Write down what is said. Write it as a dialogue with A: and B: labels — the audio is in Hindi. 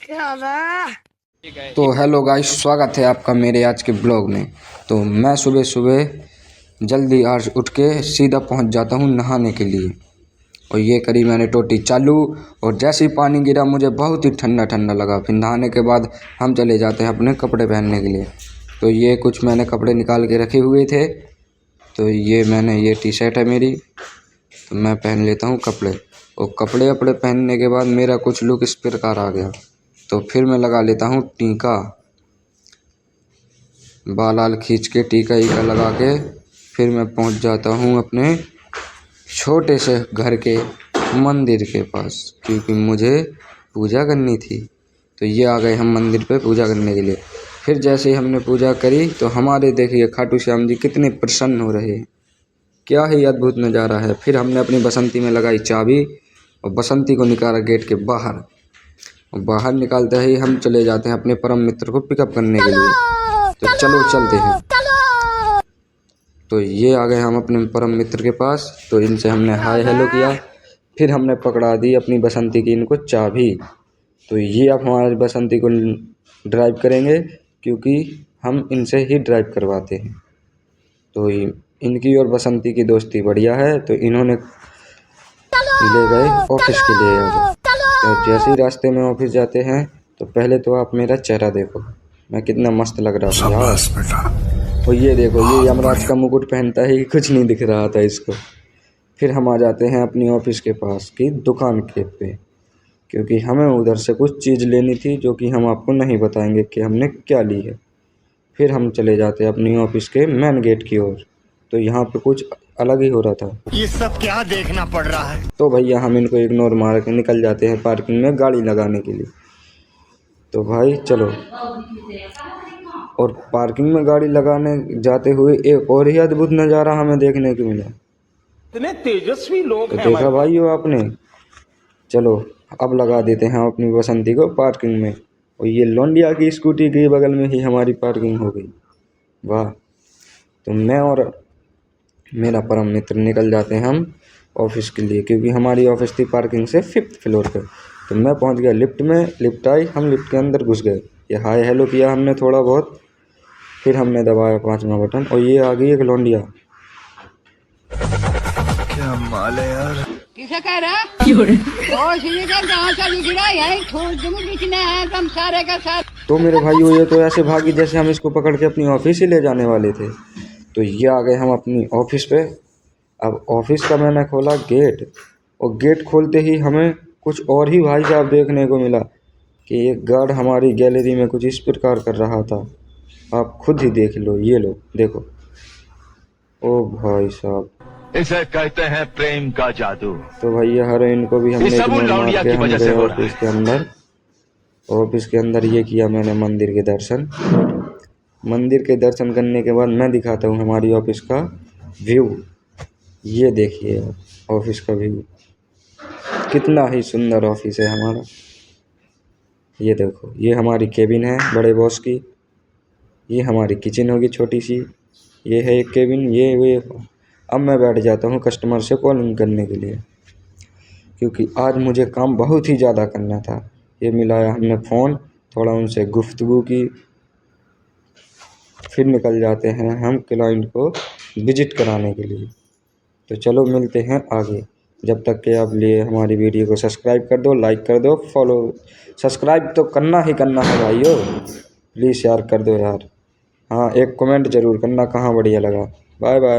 A: तो हेलो गाइस, स्वागत है आपका मेरे आज के ब्लॉग में। तो मैं सुबह सुबह जल्दी आज उठ के सीधा पहुंच जाता हूं नहाने के लिए। और ये करी मैंने टोटी चालू, और जैसे ही पानी गिरा मुझे बहुत ही ठंडा ठंडा लगा। फिर नहाने के बाद हम चले जाते हैं अपने कपड़े पहनने के लिए। तो ये कुछ मैंने कपड़े निकाल के रखे हुए थे। तो ये टी शर्ट है मेरी, तो मैं पहन लेता हूँ कपड़े। और कपड़े पहनने के बाद मेरा कुछ लुक इस प्रकार आ गया। तो फिर मैं लगा लेता हूँ टीका, बाल खींच के टीका लगा के फिर मैं पहुँच जाता हूँ अपने छोटे से घर के मंदिर के पास, क्योंकि मुझे पूजा करनी थी। तो ये आ गए हम मंदिर पे पूजा करने के लिए। फिर जैसे ही हमने पूजा करी तो हमारे देखिए खाटू श्याम जी कितने प्रसन्न हो रहे हैं, क्या ही अद्भुत नज़ारा है। फिर हमने अपनी बसंती में लगाई चाबी और बसंती को निकाला गेट के बाहर। और बाहर निकालते ही हम चले जाते हैं अपने परम मित्र को पिकअप करने के लिए। तो चलो चलते हैं। तो ये आ गए हम अपने परम मित्र के पास। तो इनसे हमने हाय हेलो किया। फिर हमने पकड़ा दी अपनी बसंती की इनको चाबी। तो ये अब हमारी बसंती को ड्राइव करेंगे, क्योंकि हम इनसे ही ड्राइव करवाते हैं। तो इनकी और बसंती की दोस्ती बढ़िया है। तो इन्होंने ले गए ऑफिस के लिए। और जैसे ही रास्ते में ऑफिस जाते हैं तो पहले तो आप मेरा चेहरा देखो, मैं कितना मस्त लग रहा हूँ यार। और ये देखो, ये यमराज का मुकुट पहनता ही कुछ नहीं दिख रहा था इसको। फिर हम आ जाते हैं अपनी ऑफिस के पास की दुकान के पे, क्योंकि हमें उधर से कुछ चीज़ लेनी थी जो कि हम आपको नहीं बताएंगे कि हमने क्या ली है। फिर हम चले जाते हैं अपनी ऑफिस के मेन गेट की ओर। तो यहाँ पे कुछ अलग ही हो रहा था।
B: ये सब क्या देखना पड़ रहा है।
A: तो भैया हम इनको इग्नोर मार के निकल जाते हैं पार्किंग में गाड़ी लगाने के लिए। तो भाई चलो, और पार्किंग में गाड़ी लगाने जाते हुए एक और ही अद्भुत नज़ारा हमें देखने को मिला।
B: इतने तेजस्वी लोग
A: तो
B: हैं
A: देखा भाइयों आपने। चलो अब लगा देते हैं अपनी बसंती को पार्किंग में। और ये लौंडिया की स्कूटी के बगल में ही हमारी पार्किंग हो गई। वाह। तो मैं और मेरा परम मित्र निकल जाते हैं हम ऑफिस के लिए, क्योंकि हमारी ऑफिस थी पार्किंग से 5th फ्लोर पे। तो मैं पहुंच गया लिफ्ट में, लिफ्ट आई, हम लिफ्ट के अंदर घुस गए। ये हाय हेलो किया हमने थोड़ा बहुत। फिर हमने दबाया 5वां बटन और ये आ गई एक लौंडिया।
B: क्या माल है यार।
C: किसे कह रहा सारे का साथ।
A: तो मेरे भाइयों ये तो ऐसे भागी जैसे हम इसको पकड़ के अपनी ऑफिस ही ले जाने वाले थे। तो ये आ गए हम अपनी ऑफिस पे। अब ऑफिस का मैंने खोला गेट, और गेट खोलते ही हमें कुछ और ही भाई साहब देखने को मिला कि एक गार्ड हमारी गैलरी में कुछ इस प्रकार कर रहा था। आप खुद ही देख लो, ये लो देखो। ओ भाई साहब,
D: इसे कहते हैं प्रेम का जादू।
A: तो भैया हीरोइन को भी हमने इग्नोर मार के हम गए ऑफिस के अंदर। ऑफिस के अंदर ये किया मैंने मंदिर के दर्शन। मंदिर के दर्शन करने के बाद मैं दिखाता हूँ हमारी ऑफिस का व्यू। ये देखिए ऑफिस का व्यू, कितना ही सुंदर ऑफिस है हमारा। ये देखो, ये हमारी केबिन है बड़े बॉस की। ये हमारी किचन होगी छोटी सी। ये है एक केबिन। ये अब मैं बैठ जाता हूँ कस्टमर से कॉलिंग करने के लिए, क्योंकि आज मुझे काम बहुत ही ज़्यादा करना था। ये मिलाया हमने फ़ोन, थोड़ा उनसे गुफ्तगू की। फिर निकल जाते हैं हम क्लाइंट को विजिट कराने के लिए। तो चलो मिलते हैं आगे। जब तक के आप लिए हमारी वीडियो को सब्सक्राइब कर दो, लाइक कर दो, फॉलो। सब्सक्राइब तो करना ही करना है भाइयों, प्लीज़ यार कर दो यार। हाँ, एक कमेंट ज़रूर करना कहाँ बढ़िया लगा। Bye bye.